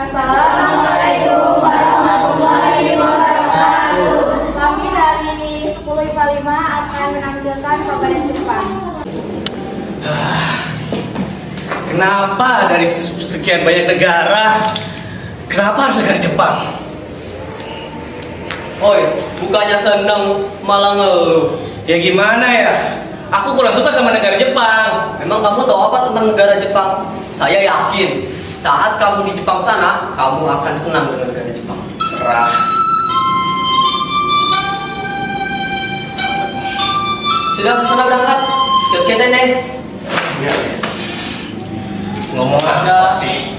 Assalamualaikum warahmatullahi wabarakatuh. Kami dari 10 IPA 5 akan menampilkan pepeda Jepang. Kenapa dari sekian banyak negara, kenapa harus negara Jepang? Oi, bukannya seneng malah ngeluh. Ya gimana ya? Aku kurang suka sama negara Jepang. Emang kamu tahu apa tentang negara Jepang? Saya yakin saat kamu di Jepang sana, kamu akan senang dengan negara Jepang. Serah. Sudah berangkat? Kita nih. Ya. Ngomong apa sih?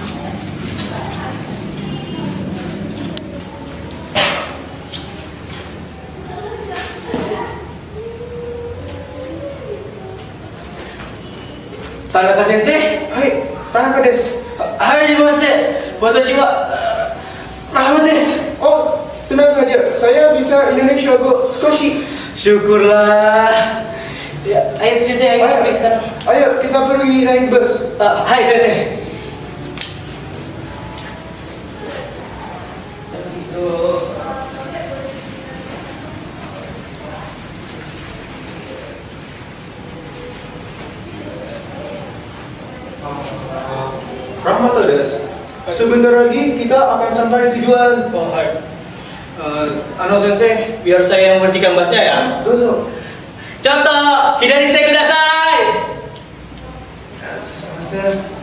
Tanaka Sensei? Hai, Tanaka desu. Hajimemashite. Watashi wa Rahmat desu. Oh, tenang saja. Saya bisa Indonesia kok. Skoshi. Syukurlah. Ya, ayo Sensei, ayo kita pergi sekarang. Ayo, kita pergi naik bus. Hai Sensei. Rahmat desu. Sebentar lagi kita akan sampai tujuan. Oh, hai. Sensei, biar saya yang menghentikan busnya ya. Dozo. Contoh, hidari shite kudasai.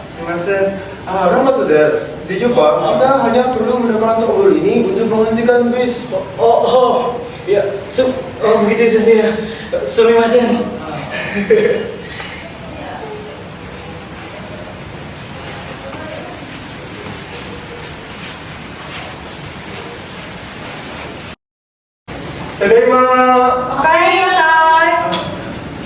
Sumimasen. Rahmat desu. Di Jepang, kita hanya perlu menekan tombol ini untuk menghentikan bus. Ya, begitu Sensei ya. Sumimasen. Tadaima. Okai,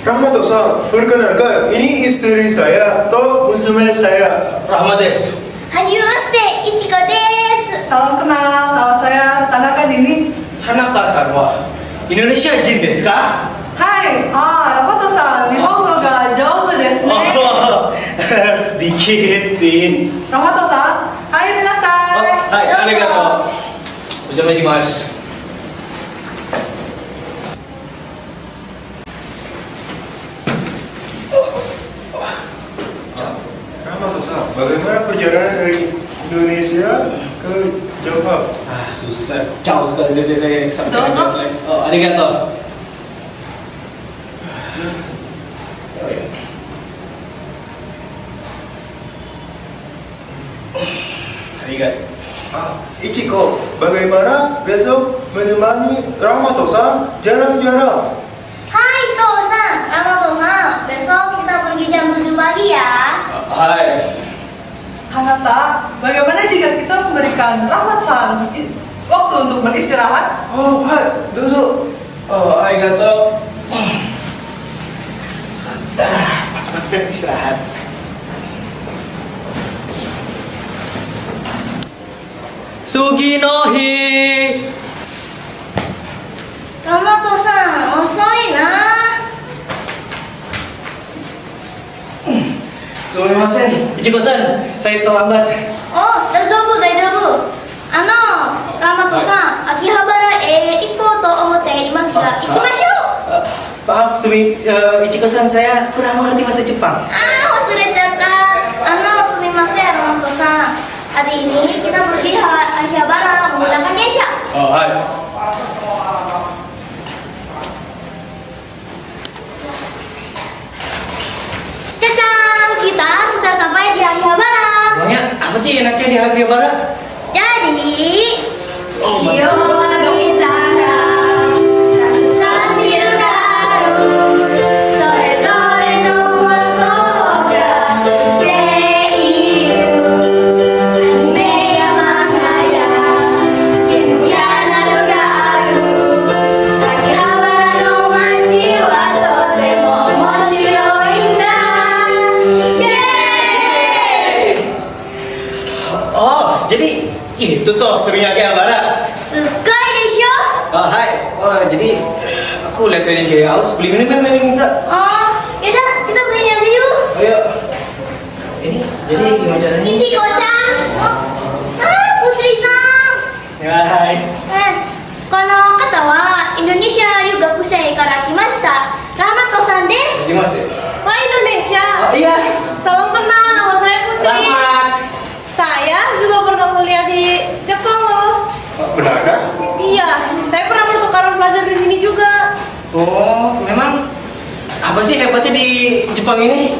Rahmat-san, perkenalkan, ini istri saya, atau musume saya. Rahmat desu. Hajimemashite, Ichiko desu. Salam kenal, nama saya Tanaka Dini. Tanaka-san wa Indonesia jin desu ka? Hai, Ramato-san, Nihongo ga jouzu desu ne. Sedikit sih. Ramato-san, hai minasai. Hai, arigatou. Ojamashimashita. Rahmat-san, bagaimana perjalanan dari Indonesia ke Jepang? Susah. Jauh sekali saya sampai Dozo. Arigatou. Arigatou. Ichiko, bagaimana besok menemani Rahmat-san jalan-jalan? Hai Tosan, Ramato-san. Besok kita pergi jam 7 pagi ya. Hai. Hanata, bagaimana jika kita memberikan Rahmat-san waktu untuk beristirahat? Oh, hai, dozo. Arigatou. Pas banget istirahat. Sugi no hi. Ramato-san, osoi na. Sumimasen, Ichiko-san, saya terlambat. Oh, daijoubu, daijoubu. Ramato-san, Akihabara e ikkou to omotte imasu ga, ikimashou. Maaf, Ichiko-san, saya kurang mengerti bahasa Jepang. Wasurechatta. Sumimasen, Ramato-san. Hari ini kita pergi Akihabara menggunakan Densha. Oh, hai. Cacan, kita sudah sampai di Akihabara. Emangnya apa sih enaknya di Akihabara? Jadi, Oh, Shio Nitara, sambil garuk, sore-sore no moto ga keiru, anime ya manga ya, game ya nado ga aru, Akihabara no machi wa totemo omoshiroi n da. Yeay! Oh, jadi itu tuh Surya Akihabara. Sukai desho? Oh, hai. Oh, jadi aku lihat dari Jaya Aus beli minum minta. Oh, yaudah kita beliin aja yuk. Ayo. Ini jadi gimana caranya? Ichiko-chan. Oh, Indonesia ikarakimashita. Rahmat-san desu. Wah, Indonesia. Oh iya. Salam kenal, nama saya Putri. Rahmat. Saya juga pernah kuliah di Jepang loh. Benarkah? Iya, saya pernah bertukaran pelajar di sini juga. Oh, memang apa sih hebatnya di Jepang ini?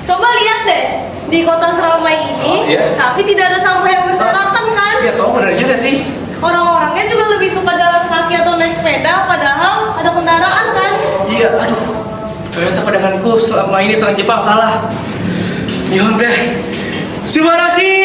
Coba lihat deh, di kota seramai ini, Oh, iya. tapi tidak ada sampah yang berserakan kan? Ya tahu benar juga sih. Orang-orangnya juga lebih suka jalan kaki atau naik sepeda, padahal ada kendaraan kan? Iya, aduh. Ternyata pandanganku selama ini tentang Jepang salah. Nihon teh. Subarashi!